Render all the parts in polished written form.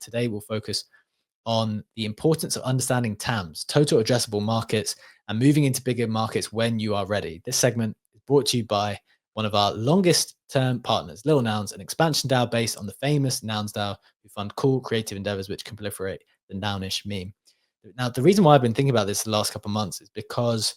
today we'll focus on the importance of understanding TAMs, total addressable markets, and moving into bigger markets when you are ready. This segment is brought to you by one of our longest term partners, Lil Nouns, an expansion DAO based on the famous Nouns DAO, who fund cool creative endeavors which can proliferate the Nounish meme. Now, the reason why I've been thinking about this the last couple of months is because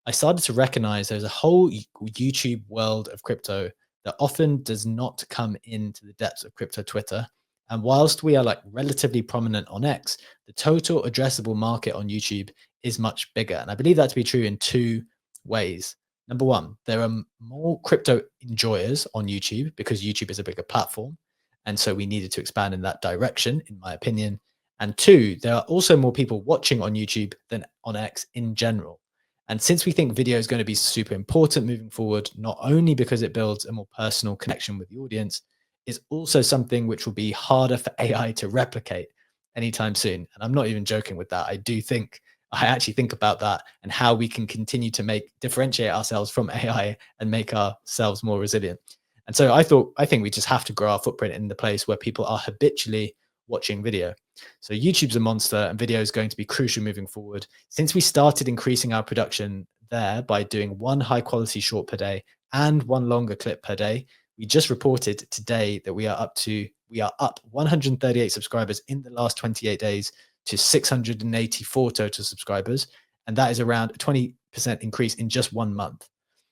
I started to recognize there's a whole YouTube world of crypto that often does not come into the depths of crypto Twitter. And whilst we are like relatively prominent on X, the total addressable market on YouTube is much bigger. And I believe that to be true in two ways. Number one, there are more crypto enjoyers on YouTube because YouTube is a bigger platform. And so we needed to expand in that direction, in my opinion. And two, there are also more people watching on YouTube than on X in general. And since we think video is going to be super important moving forward, not only because it builds a more personal connection with the audience, is also something which will be harder for AI to replicate anytime soon. And I'm not even joking with that. I actually think about that and how we can continue to differentiate ourselves from AI and make ourselves more resilient. And so I think we just have to grow our footprint in the place where people are habitually watching video. So YouTube's a monster and video is going to be crucial moving forward. Since we started increasing our production there by doing one high quality short per day and one longer clip per day, we just reported today that we are up 138 subscribers in the last 28 days to 684 total subscribers. And that is around a 20% increase in just 1 month.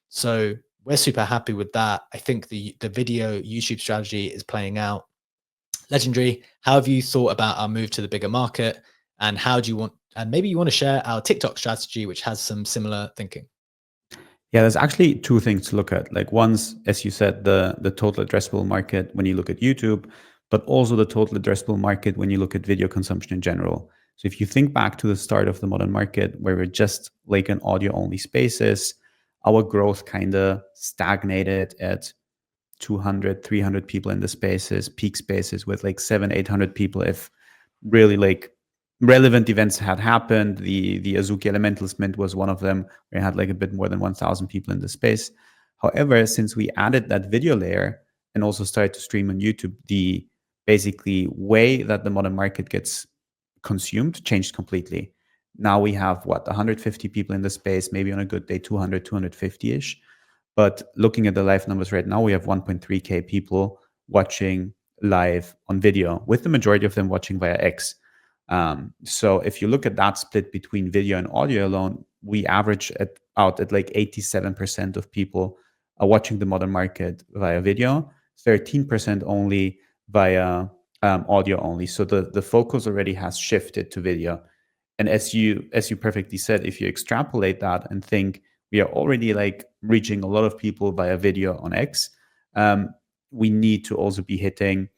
So we're super happy with that. I think the video YouTube strategy is playing out. Legendary, how have you thought about our move to the bigger market, and maybe you want to share our TikTok strategy, which has some similar thinking? Yeah, there's actually two things to look at. Like one's, as you said, the total addressable market when you look at YouTube, but also the total addressable market when you look at video consumption in general. So if you think back to the start of the modern market, where we're just like an audio-only spaces, our growth kind of stagnated at 200, 300 people in the spaces, peak spaces with like 700, 800 people. If really like relevant events had happened, the Azuki Elementals Mint was one of them, where it had like a bit more than 1,000 people in the space. However, since we added that video layer and also started to stream on YouTube, the basically way that the modern market gets consumed changed completely. Now we have 150 people in the space, maybe on a good day 200, 250-ish. But looking at the live numbers right now, we have 1.3K people watching live on video, with the majority of them watching via X. So if you look at that split between video and audio alone, we average out at like 87% of people are watching the modern market via video, 13% only via audio only. So the focus already has shifted to video. And as you perfectly said, if you extrapolate that and think we are already like reaching a lot of people via video on X, we need to also be hitting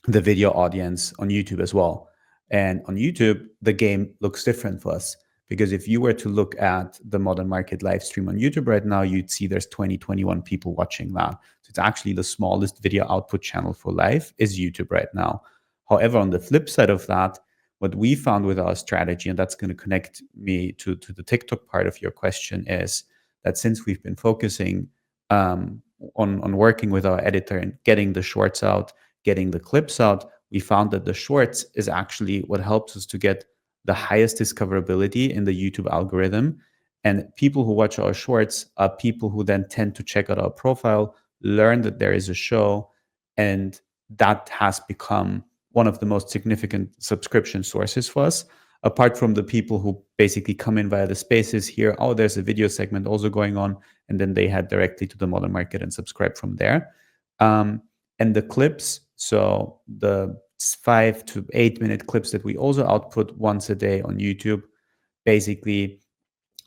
the video audience on YouTube as well. And on YouTube, the game looks different for us, because if you were to look at the modern market live stream on YouTube right now, you'd see there's 21 people watching that. So it's actually the smallest video output channel for live is YouTube right now. However, on the flip side of that, what we found with our strategy, and that's going to connect me to the TikTok part of your question, is that since we've been focusing on working with our editor and getting the shorts out, getting the clips out, we found that the shorts is actually what helps us to get the highest discoverability in the YouTube algorithm. And people who watch our shorts are people who then tend to check out our profile, learn that there is a show, and that has become one of the most significant subscription sources for us, apart from the people who basically come in via the spaces here. Oh, there's a video segment also going on, and then they head directly to the modern market and subscribe from there. And the clips, so the 5 to 8 minute clips that we also output once a day on YouTube, basically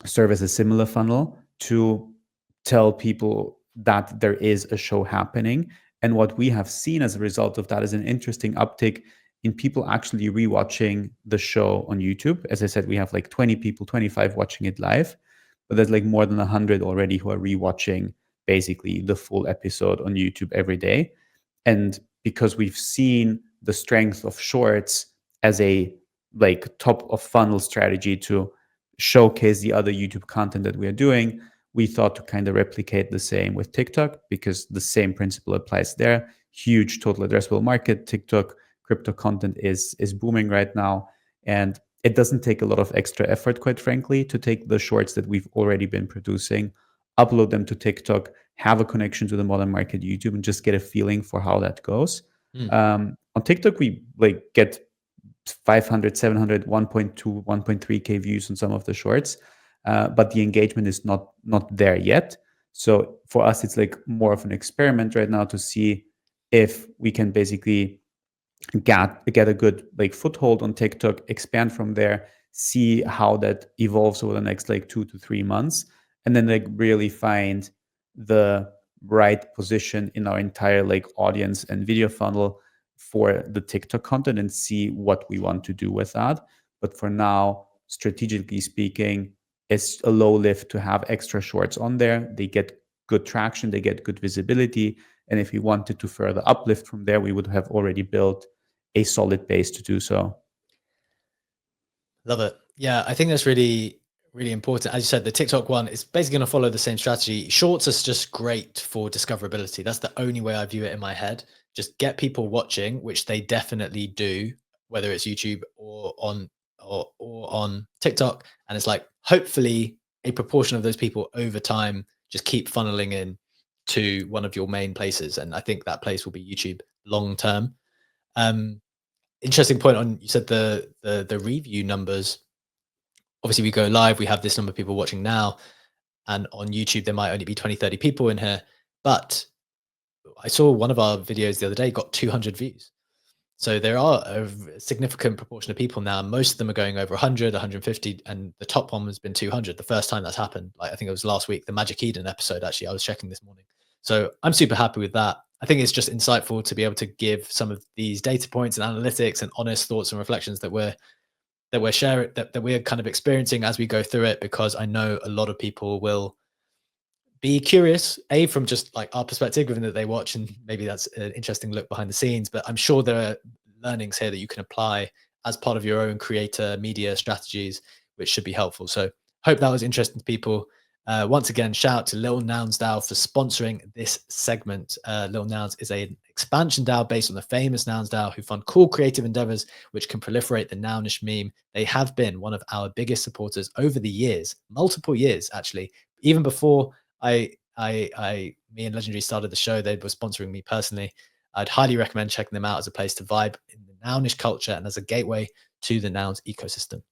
serve as a similar funnel to tell people that there is a show happening. And what we have seen as a result of that is an interesting uptick in people actually rewatching the show on YouTube. As I said, we have like 20 people, 25 watching it live, but there's like more than 100 already who are rewatching basically the full episode on YouTube every day. And because we've seen the strength of shorts as a like top of funnel strategy to showcase the other YouTube content that we are doing, we thought to kind of replicate the same with TikTok, because the same principle applies there. Huge total addressable market. TikTok crypto content is booming right now. And it doesn't take a lot of extra effort, quite frankly, to take the shorts that we've already been producing, upload them to TikTok, have a connection to the modern market YouTube, and just get a feeling for how that goes. On TikTok, we like get 500, 700, 1.2, 1.3K views on some of the shorts, but the engagement is not there yet. So for us, it's like more of an experiment right now to see if we can basically get a good like foothold on TikTok, expand from there, see how that evolves over the next like 2 to 3 months, and then like really find the right position in our entire like audience and video funnel for the TikTok content and see what we want to do with that. But for now, strategically speaking, it's a low lift to have extra shorts on there. They get good traction, they get good visibility. And if we wanted to further uplift from there, we would have already built a solid base to do so. Love it. Yeah, I think that's really, really important. As you said, the TikTok one is basically going to follow the same strategy. Shorts is just great for discoverability. That's the only way I view it in my head. Just get people watching, which they definitely do, whether it's YouTube or on TikTok. And it's like, hopefully a proportion of those people over time just keep funneling in to one of your main places. And I think that place will be YouTube long term. Interesting point on, you said the review numbers. Obviously we go live, we have this number of people watching now, and on YouTube there might only be 20, 30 people in here, but I saw one of our videos the other day got 200 views. So there are a significant proportion of people now. Most of them are going over 100, 150, and the top one has been 200. The first time that's happened, like I think it was last week, the Magic Eden episode, actually, I was checking this morning. So I'm super happy with that. I think it's just insightful to be able to give some of these data points and analytics and honest thoughts and reflections that we're sharing, that we're kind of experiencing as we go through it, because I know a lot of people will be curious, from just like our perspective, given that they watch, and maybe that's an interesting look behind the scenes, but I'm sure there are learnings here that you can apply as part of your own creator media strategies, which should be helpful. So hope that was interesting to people. Once again, shout out to Little Nouns DAO for sponsoring this segment. Little Nouns is an expansion DAO based on the famous Nouns DAO, who fund cool creative endeavors which can proliferate the Nounish meme. They have been one of our biggest supporters over the years, multiple years actually. Even before me and Legendary started the show, they were sponsoring me personally. I'd highly recommend checking them out as a place to vibe in the Nounish culture and as a gateway to the Nouns ecosystem.